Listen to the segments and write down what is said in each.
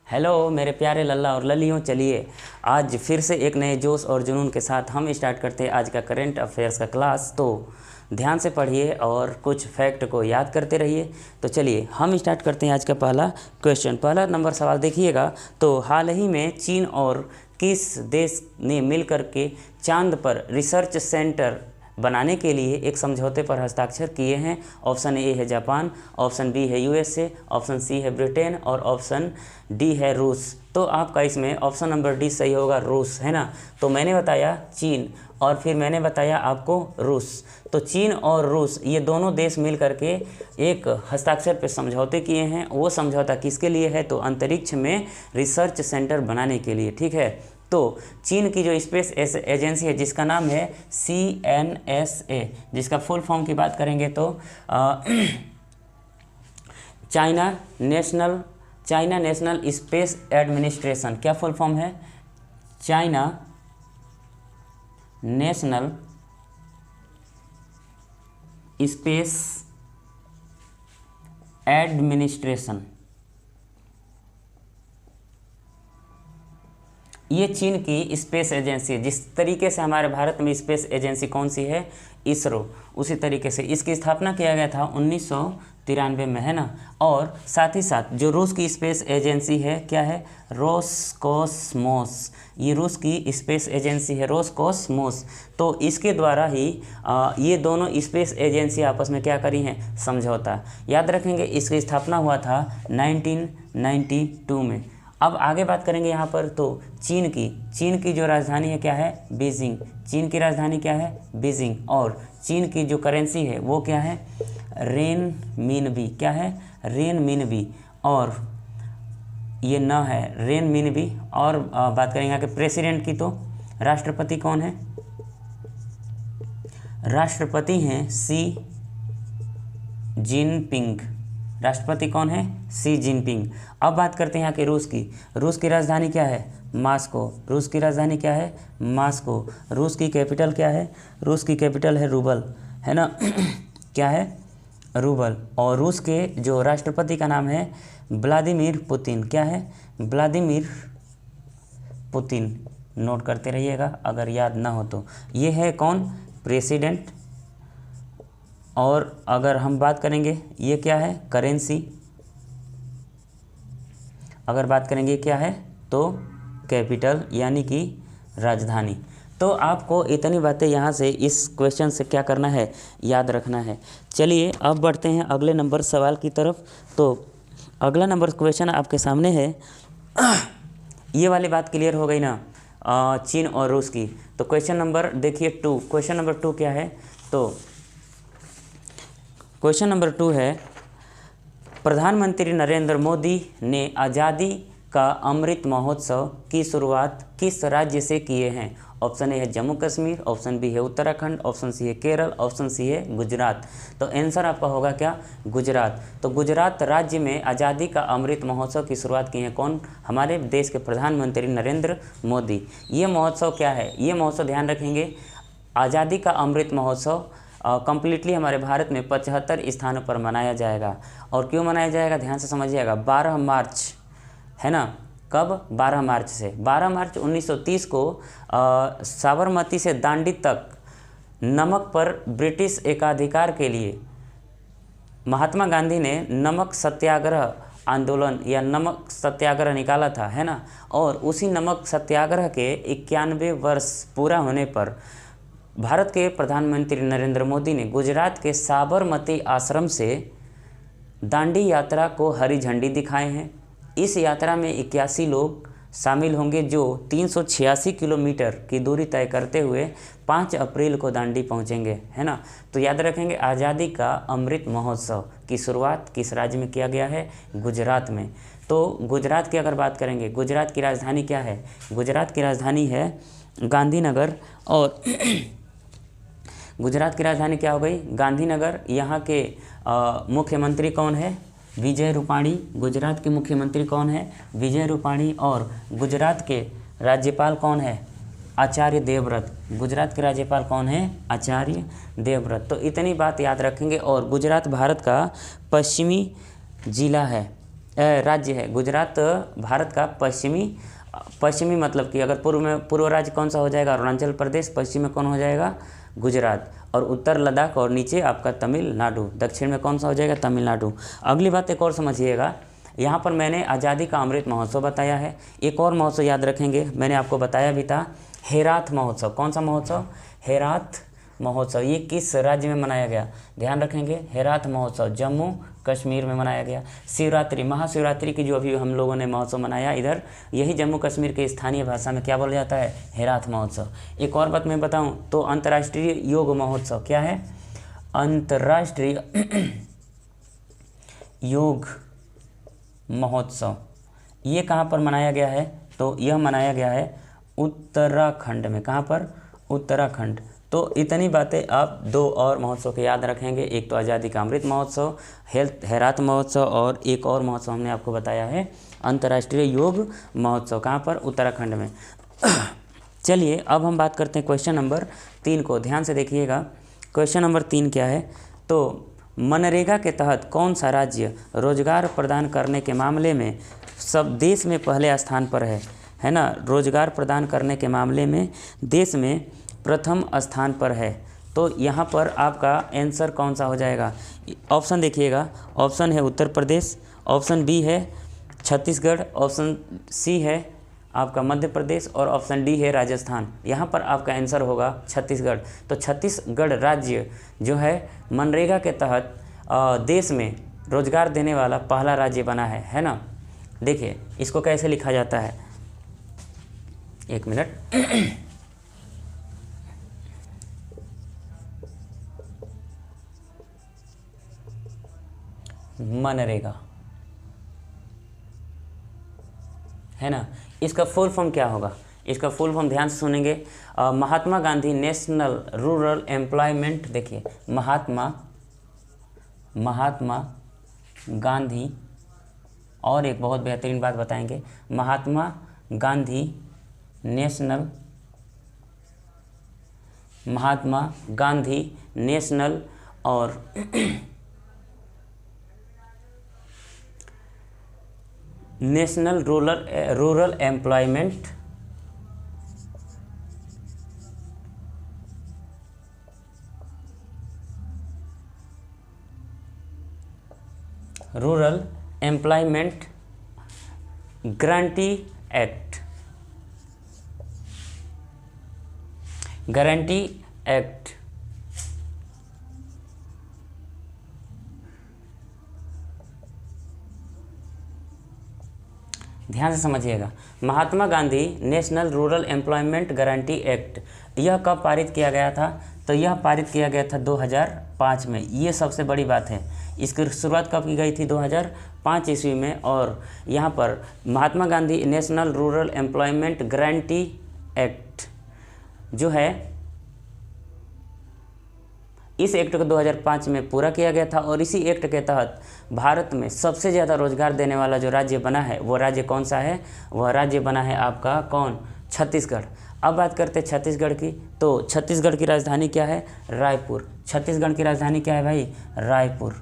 Hello मेरे प्यारे लल्ला और ललियों, चलिए आज फिर से एक नए जोश और जुनून के साथ हम स्टार्ट करते हैं आज का करंट अफेयर्स का क्लास। तो ध्यान से पढ़िए और कुछ फैक्ट को याद करते रहिए। तो चलिए हम स्टार्ट करते हैं आज का पहला क्वेश्चन। पहला नंबर सवाल देखिएगा। तो हाल ही में चीन और किस देश ने मिलकर के चांद पर रिसर्च सेंटर बनाने के लिए एक समझौते पर हस्ताक्षर किए हैं? ऑप्शन ए है जापान, ऑप्शन बी है यूएसए, ऑप्शन सी है ब्रिटेन और ऑप्शन डी है रूस। तो आपका इसमें ऑप्शन नंबर डी सही होगा, रूस, है ना। तो मैंने बताया चीन और फिर मैंने बताया आपको रूस। तो चीन और रूस ये दोनों देश मिल करके एक हस्ताक्षर पर समझौते किए हैं। वो समझौता किसके लिए है? तो अंतरिक्ष में रिसर्च सेंटर बनाने के लिए, ठीक है। तो चीन की जो स्पेस एजेंसी है जिसका नाम है CNSA, जिसका फुल फॉर्म की बात करेंगे तो चाइना नेशनल स्पेस एडमिनिस्ट्रेशन। क्या फुल फॉर्म है? China national space administration. ये चीन की स्पेस एजेंसी है। जिस तरीके से हमारे भारत में स्पेस एजेंसी कौन सी है? इसरो। उसी तरीके से इसकी स्थापना किया गया था 1993 में, है ना। और साथ ही साथ जो रूस की स्पेस एजेंसी है क्या है? रोसकोसमोस। ये रूस की स्पेस एजेंसी है रोसकोसमोस। तो इसके द्वारा ही ये दोनों स्पेस एजेंसी आपस में क्या करी हैं? समझौता। याद रखेंगे इसकी स्थापना हुआ था 1992 में। अब आगे बात करेंगे यहाँ पर। तो चीन की जो राजधानी है क्या है? बीजिंग। चीन की राजधानी क्या है? बीजिंग। और चीन की जो करेंसी है वो क्या है? रेनमिनबी। क्या है? रेनमिनबी। और ये न है रेनमिनबी। और बात करेंगे यहाँ के प्रेसिडेंट की। तो राष्ट्रपति कौन है? राष्ट्रपति हैं सी जिनपिंग। राष्ट्रपति कौन है? सी जिनपिंग। अब बात करते हैं यहाँ के रूस की राजधानी क्या है? मॉस्को। रूस की राजधानी क्या है? मॉस्को। रूस की कैपिटल क्या है? रूस की कैपिटल है रूबल, है ना। क्या है? रूबल। और रूस के जो राष्ट्रपति का नाम है व्लादिमीर पुतिन। क्या है? Vladimir Putin. नोट करते रहिएगा अगर याद ना हो तो। ये है कौन? प्रेसिडेंट। और अगर हम बात करेंगे ये क्या है? करेंसी। अगर बात करेंगे क्या है? तो कैपिटल यानी कि राजधानी। तो आपको इतनी बातें यहाँ से इस क्वेश्चन से क्या करना है? याद रखना है। चलिए अब बढ़ते हैं अगले नंबर सवाल की तरफ। तो अगला नंबर क्वेश्चन आपके सामने है। ये वाली बात क्लियर हो गई ना, चीन और रूस की। तो क्वेश्चन नंबर देखिए 2। क्वेश्चन नंबर 2 क्या है? तो क्वेश्चन नंबर 2 है, प्रधानमंत्री नरेंद्र मोदी ने आज़ादी का अमृत महोत्सव की शुरुआत किस राज्य से किए हैं? ऑप्शन ए है जम्मू कश्मीर, ऑप्शन बी है उत्तराखंड, ऑप्शन सी है केरल, ऑप्शन सी है गुजरात। तो आंसर आपका होगा क्या? गुजरात। तो गुजरात राज्य में आज़ादी का अमृत महोत्सव की शुरुआत की है कौन? हमारे देश के प्रधानमंत्री नरेंद्र मोदी। ये महोत्सव क्या है? ये महोत्सव ध्यान रखेंगे, आज़ादी का अमृत महोत्सव कंप्लीटली हमारे भारत में 75 स्थानों पर मनाया जाएगा। और क्यों मनाया जाएगा? ध्यान से समझिएगा। 12 मार्च, है ना। कब? 12 मार्च से। 12 मार्च 1930 को साबरमती से दांडी तक नमक पर ब्रिटिश एकाधिकार के लिए महात्मा गांधी ने नमक सत्याग्रह आंदोलन या नमक सत्याग्रह निकाला था, है ना। और उसी नमक सत्याग्रह के 91 वर्ष पूरा होने पर भारत के प्रधानमंत्री नरेंद्र मोदी ने गुजरात के साबरमती आश्रम से दांडी यात्रा को हरी झंडी दिखाए हैं। इस यात्रा में 81 लोग शामिल होंगे जो 386 किलोमीटर की दूरी तय करते हुए 5 अप्रैल को दांडी पहुंचेंगे, है ना। तो याद रखेंगे आज़ादी का अमृत महोत्सव की शुरुआत किस राज्य में किया गया है? गुजरात में। तो गुजरात की अगर बात करेंगे, गुजरात की राजधानी क्या है? गुजरात की राजधानी है गांधीनगर। और गुजरात की राजधानी क्या हो गई? गांधीनगर। यहाँ के मुख्यमंत्री कौन है? विजय रूपाणी। गुजरात के मुख्यमंत्री कौन है? विजय रूपाणी। और गुजरात के राज्यपाल कौन है? आचार्य देवव्रत। गुजरात के राज्यपाल कौन है? आचार्य देवव्रत। तो इतनी बात याद रखेंगे। और गुजरात भारत का पश्चिमी जिला है, राज्य है। गुजरात भारत का पश्चिमी मतलब कि अगर पूर्व में पूर्व राज्य कौन सा हो जाएगा, अरुणाचल प्रदेश, पश्चिम में कौन हो जाएगा, गुजरात, और उत्तर लद्दाख, और नीचे आपका तमिलनाडु, दक्षिण में कौन सा हो जाएगा, तमिलनाडु। अगली बात एक और समझिएगा, यहाँ पर मैंने आज़ादी का अमृत महोत्सव बताया है। एक और महोत्सव याद रखेंगे, मैंने आपको बताया भी था, हेरात महोत्सव। कौन सा महोत्सव, हेरात महोत्सव। ये किस राज्य में मनाया गया, ध्यान रखेंगे, हेरात महोत्सव जम्मू कश्मीर में मनाया गया। शिवरात्रि, महाशिवरात्रि की जो अभी हम लोगों ने महोत्सव मनाया इधर, यही जम्मू कश्मीर के स्थानीय भाषा में क्या बोला जाता है, हेरात महोत्सव। एक और बात मैं बताऊं तो अंतर्राष्ट्रीय योग महोत्सव क्या है, अंतर्राष्ट्रीय योग महोत्सव। ये कहाँ पर मनाया गया है, तो यह मनाया गया है उत्तराखंड में। कहाँ पर, उत्तराखंड। तो इतनी बातें आप दो और महोत्सव के याद रखेंगे, एक तो आज़ादी का अमृत महोत्सव, हेरात महोत्सव, और एक और महोत्सव हमने आपको बताया है अंतर्राष्ट्रीय योग महोत्सव। कहाँ पर, उत्तराखंड में। चलिए अब हम बात करते हैं क्वेश्चन नंबर 3 को, ध्यान से देखिएगा। क्वेश्चन नंबर 3 क्या है, तो मनरेगा के तहत कौन सा राज्य रोजगार प्रदान करने के मामले में सब देश में पहले स्थान पर है ना, रोजगार प्रदान करने के मामले में देश में प्रथम स्थान पर है। तो यहाँ पर आपका आंसर कौन सा हो जाएगा, ऑप्शन देखिएगा, ऑप्शन है उत्तर प्रदेश, ऑप्शन बी है छत्तीसगढ़, ऑप्शन सी है आपका मध्य प्रदेश, और ऑप्शन डी है राजस्थान। यहाँ पर आपका आंसर होगा छत्तीसगढ़। तो छत्तीसगढ़ राज्य जो है मनरेगा के तहत देश में रोजगार देने वाला पहला राज्य बना है ना। देखिए इसको कैसे लिखा जाता है, एक मिनट। मनरेगा है ना, इसका फुल फॉर्म क्या होगा, इसका फुल फॉर्म ध्यान से सुनेंगे, Mahatma Gandhi national rural employment. देखिए महात्मा गांधी, और एक बहुत बेहतरीन बात बताएंगे, महात्मा गांधी नेशनल और national rural employment guarantee act ध्यान से समझिएगा, Mahatma Gandhi national rural employment guarantee act, यह कब पारित किया गया था, तो यह पारित किया गया था 2005 में। ये सबसे बड़ी बात है, इसकी शुरुआत कब की गई थी, 2005 ईस्वी में। और यहाँ पर Mahatma Gandhi national rural employment guarantee act जो है, इस एक्ट को 2005 में पूरा किया गया था, और इसी एक्ट के तहत भारत में सबसे ज़्यादा रोजगार देने वाला जो राज्य बना है, वो राज्य कौन सा है, वह राज्य बना है आपका कौन, छत्तीसगढ़। अब बात करते हैं छत्तीसगढ़ की, तो छत्तीसगढ़ की राजधानी क्या है, रायपुर। छत्तीसगढ़ की राजधानी क्या है भाई, रायपुर।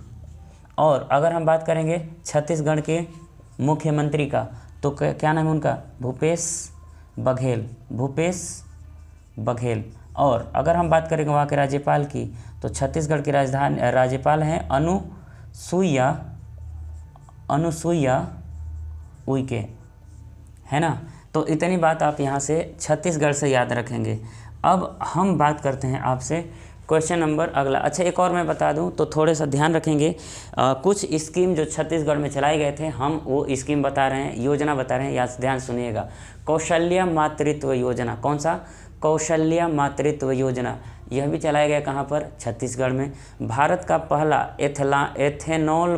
और अगर हम बात करेंगे छत्तीसगढ़ के मुख्यमंत्री का, तो क्या नाम है उनका, भूपेश बघेल। और अगर हम बात करेंगे वहाँ के राज्यपाल की, तो छत्तीसगढ़ की राजधानी राज्यपाल हैं अनुसुईया उइके, है ना। तो इतनी बात आप यहाँ से छत्तीसगढ़ से याद रखेंगे। अब हम बात करते हैं आपसे क्वेश्चन नंबर अगला। अच्छा एक और मैं बता दूं तो थोड़े सा ध्यान रखेंगे, कुछ स्कीम जो छत्तीसगढ़ में चलाए गए थे, हम वो स्कीम बता रहे हैं, योजना बता रहे हैं, या ध्यान सुनिएगा। कौशल्य मातृत्व योजना, कौन सा, कौशल्य मातृत्व योजना, यह भी चलाया गया कहाँ पर, छत्तीसगढ़ में। भारत का पहला एथेनॉल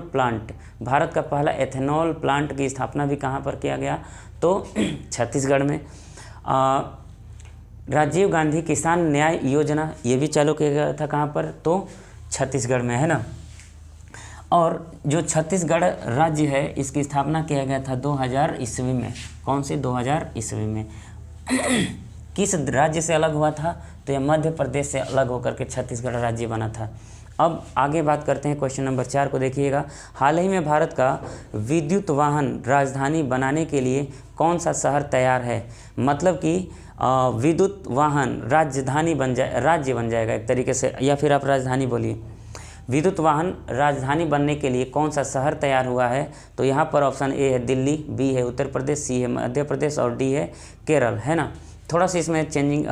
प्लांट की स्थापना भी कहाँ पर किया गया, तो छत्तीसगढ़ में। राजीव गांधी किसान न्याय योजना, ये भी चालू किया गया था कहाँ पर, तो छत्तीसगढ़ में, है ना। और जो छत्तीसगढ़ राज्य है, इसकी स्थापना किया गया था 2000 ईस्वी में। कौन सी, 2000 ईस्वी में। किस राज्य से अलग हुआ था, तो यह मध्य प्रदेश से अलग होकर के छत्तीसगढ़ राज्य बना था। अब आगे बात करते हैं क्वेश्चन नंबर 4 को देखिएगा। हाल ही में भारत का विद्युत वाहन राजधानी बनाने के लिए कौन सा शहर तैयार है? मतलब कि विद्युत वाहन राजधानी राज्य बन जाएगा एक तरीके से, या फिर आप राजधानी बोलिए। विद्युत वाहन राजधानी बनने के लिए कौन सा शहर तैयार हुआ है? तो यहाँ पर ऑप्शन ए है दिल्ली, बी है उत्तर प्रदेश, सी है मध्य प्रदेश और डी है केरल, है ना। थोड़ा सा इसमें चेंजिंग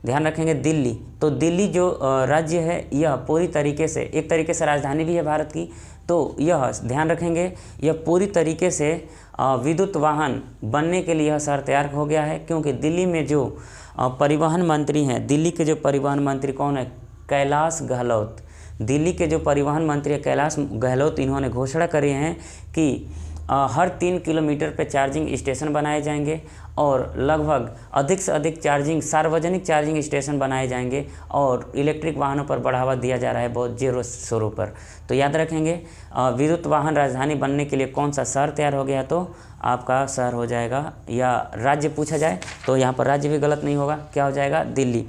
ध्यान रखेंगे। दिल्ली, तो दिल्ली जो राज्य है यह पूरी तरीके से एक तरीके से राजधानी भी है भारत की, तो यह ध्यान रखेंगे यह पूरी तरीके से विद्युत वाहन बनने के लिए यह शहर तैयार हो गया है, क्योंकि दिल्ली में जो परिवहन मंत्री हैं, दिल्ली के जो परिवहन मंत्री कौन है? कैलाश गहलोत। दिल्ली के जो परिवहन मंत्री है कैलाश गहलोत, इन्होंने घोषणा करी है कि हर 3 किलोमीटर पे चार्जिंग स्टेशन बनाए जाएंगे और लगभग अधिक से अधिक सार्वजनिक चार्जिंग स्टेशन बनाए जाएंगे और इलेक्ट्रिक वाहनों पर बढ़ावा दिया जा रहा है बहुत ज़ीरो शोरों पर। तो याद रखेंगे विद्युत वाहन राजधानी बनने के लिए कौन सा शहर तैयार हो गया? तो आपका शहर हो जाएगा, या राज्य पूछा जाए तो यहाँ पर राज्य भी गलत नहीं होगा, क्या हो जाएगा? दिल्ली।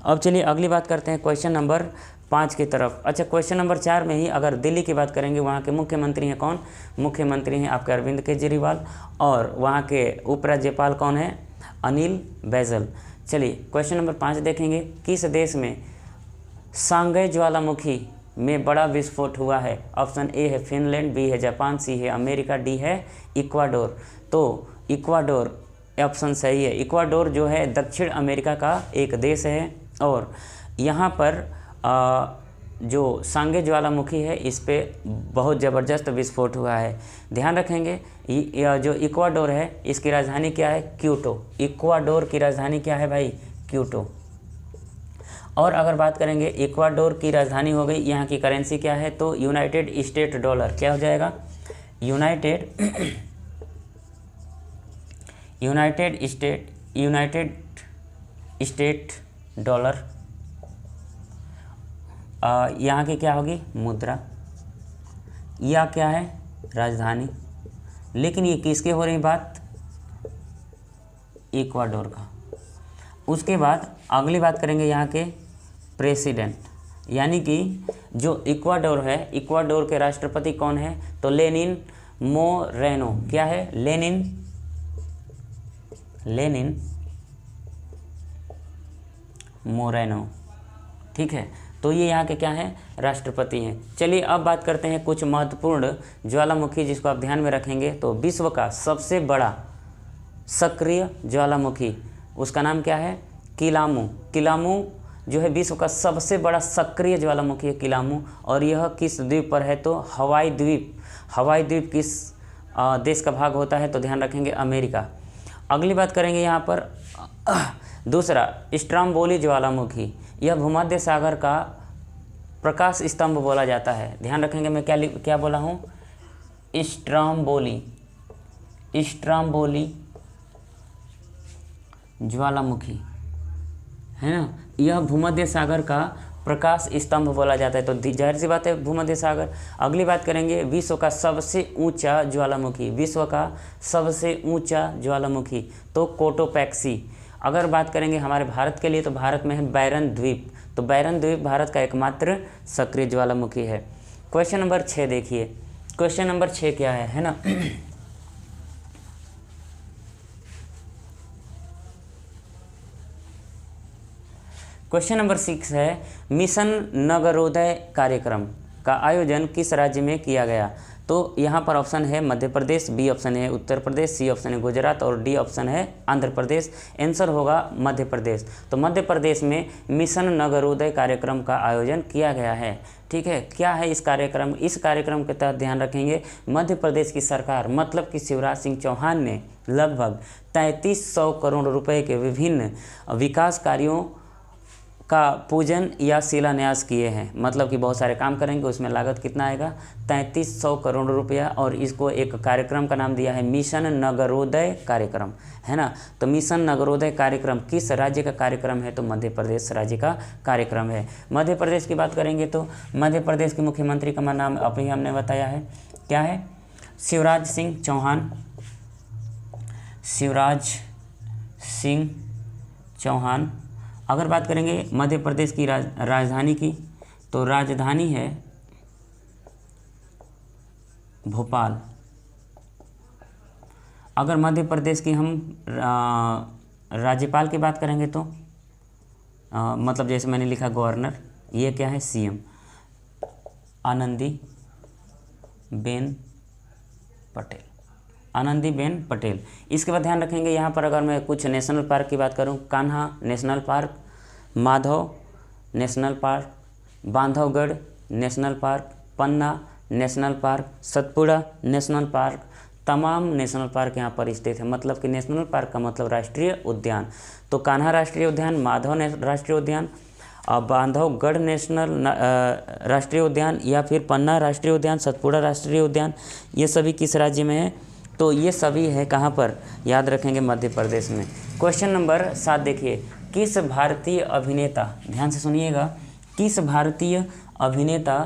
अब चलिए अगली बात करते हैं क्वेश्चन नंबर 5 की तरफ। अच्छा, क्वेश्चन नंबर 4 में ही अगर दिल्ली की बात करेंगे, वहाँ के मुख्यमंत्री हैं कौन? मुख्यमंत्री हैं आपके अरविंद केजरीवाल, और वहाँ के उपराज्यपाल कौन है? अनिल बैजल। चलिए क्वेश्चन नंबर 5 देखेंगे। किस देश में सांगाई ज्वालामुखी में बड़ा विस्फोट हुआ है? ऑप्शन ए है फिनलैंड, बी है जापान, सी है अमेरिका, डी है इक्वाडोर। तो इक्वाडोर ऑप्शन सही है। इक्वाडोर जो है दक्षिण अमेरिका का एक देश है और यहाँ पर जो सांगे ज्वालामुखी है इस पे बहुत ज़बरदस्त विस्फोट हुआ है। ध्यान रखेंगे जो इक्वाडोर है इसकी राजधानी क्या है? क्यूटो। इक्वाडोर की राजधानी क्या है भाई? क्यूटो। और अगर बात करेंगे इक्वाडोर की राजधानी हो गई, यहाँ की करेंसी क्या है? तो यूनाइटेड स्टेट डॉलर। क्या हो जाएगा? United state dollar. यहाँ की क्या होगी? मुद्रा। या क्या है? राजधानी। लेकिन ये किसके हो रही बात? इक्वाडोर का। उसके बाद अगली बात करेंगे यहाँ के प्रेसिडेंट, यानी कि जो इक्वाडोर है, इक्वाडोर के राष्ट्रपति कौन है? तो लेनिन मोरेनो। क्या है? Lenin Moreno. ठीक है, तो ये यहाँ के क्या हैं? राष्ट्रपति हैं। चलिए अब बात करते हैं कुछ महत्वपूर्ण ज्वालामुखी जिसको आप ध्यान में रखेंगे। तो विश्व का सबसे बड़ा सक्रिय ज्वालामुखी, उसका नाम क्या है? किलामू। किलामू जो है विश्व का सबसे बड़ा सक्रिय ज्वालामुखी है किलामू, और यह किस द्वीप पर है? तो हवाई द्वीप। हवाई द्वीप किस देश का भाग होता है? तो ध्यान रखेंगे अमेरिका। अगली बात करेंगे यहाँ पर दूसरा स्ट्रोम्बोली ज्वालामुखी। यह भूमध्य सागर का प्रकाश स्तंभ बोला जाता है। ध्यान रखेंगे मैं क्या बोला हूँ? स्ट्रोम्बोली ज्वालामुखी, है ना। यह भूमध्य सागर का प्रकाश स्तंभ बोला जाता है, तो जाहिर सी बात है भूमध्य सागर। अगली बात करेंगे विश्व का सबसे ऊंचा ज्वालामुखी। विश्व का सबसे ऊंचा ज्वालामुखी तो कोटोपैक्सी। अगर बात करेंगे हमारे भारत के लिए तो भारत में है बैरन द्वीप। तो बैरन द्वीप भारत का एकमात्र सक्रिय ज्वालामुखी है। क्वेश्चन नंबर 6 देखिए। क्वेश्चन नंबर 6 क्या है ना? क्वेश्चन नंबर 6 है मिशन नगरोदय कार्यक्रम का आयोजन किस राज्य में किया गया? तो यहाँ पर ऑप्शन है मध्य प्रदेश, बी ऑप्शन है उत्तर प्रदेश, सी ऑप्शन है गुजरात और डी ऑप्शन है आंध्र प्रदेश। आंसर होगा मध्य प्रदेश। तो मध्य प्रदेश में मिशन नगरोदय कार्यक्रम का आयोजन किया गया है। ठीक है, क्या है इस कार्यक्रम? इस कार्यक्रम के तहत ध्यान रखेंगे मध्य प्रदेश की सरकार मतलब कि शिवराज सिंह चौहान ने लगभग 3300 करोड़ रुपए के विभिन्न विकास कार्यों का पूजन या शिलान्यास किए हैं। मतलब कि बहुत सारे काम करेंगे, उसमें लागत कितना आएगा? 3300 करोड़ रुपया, और इसको एक कार्यक्रम का नाम दिया है मिशन नगरोदय कार्यक्रम, है ना। तो मिशन नगरोदय कार्यक्रम किस राज्य का कार्यक्रम है? तो मध्य प्रदेश राज्य का कार्यक्रम है। मध्य प्रदेश की बात करेंगे तो मध्य प्रदेश के मुख्यमंत्री का नाम अभी हमने बताया है, क्या है? शिवराज सिंह चौहान। शिवराज सिंह चौहान। अगर बात करेंगे मध्य प्रदेश की राजधानी की तो राजधानी है भोपाल। अगर मध्य प्रदेश की हम राज्यपाल की बात करेंगे तो मतलब जैसे मैंने लिखा गवर्नर, ये क्या है सीएम, आनंदीबेन पटेल, आनंदीबेन पटेल। इसके बाद ध्यान रखेंगे यहाँ पर अगर मैं कुछ नेशनल पार्क की बात करूँ, Kanha national park, Madhav national park, Bandhavgarh national park, Panna national park, Satpura national park, तमाम नेशनल पार्क यहाँ पर स्थित है। मतलब कि नेशनल पार्क का मतलब राष्ट्रीय उद्यान। तो कान्हा राष्ट्रीय उद्यान, माधव राष्ट्रीय उद्यान, बांधवगढ़ नेशनल राष्ट्रीय उद्यान या फिर पन्ना राष्ट्रीय उद्यान, सतपुड़ा राष्ट्रीय उद्यान, ये सभी किस राज्य में है? तो ये सभी है कहाँ पर? याद रखेंगे मध्य प्रदेश में। क्वेश्चन नंबर 7 देखिए, किस भारतीय अभिनेता, ध्यान से सुनिएगा, किस भारतीय अभिनेता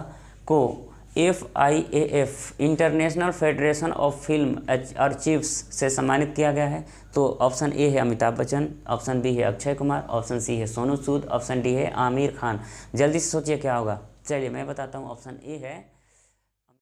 को FIAF international federation of film archives से सम्मानित किया गया है? तो ऑप्शन ए है अमिताभ बच्चन, ऑप्शन बी है अक्षय कुमार, ऑप्शन सी है सोनू सूद, ऑप्शन डी है आमिर खान। जल्दी से सोचिए क्या होगा। चलिए मैं बताता हूँ, ऑप्शन ए है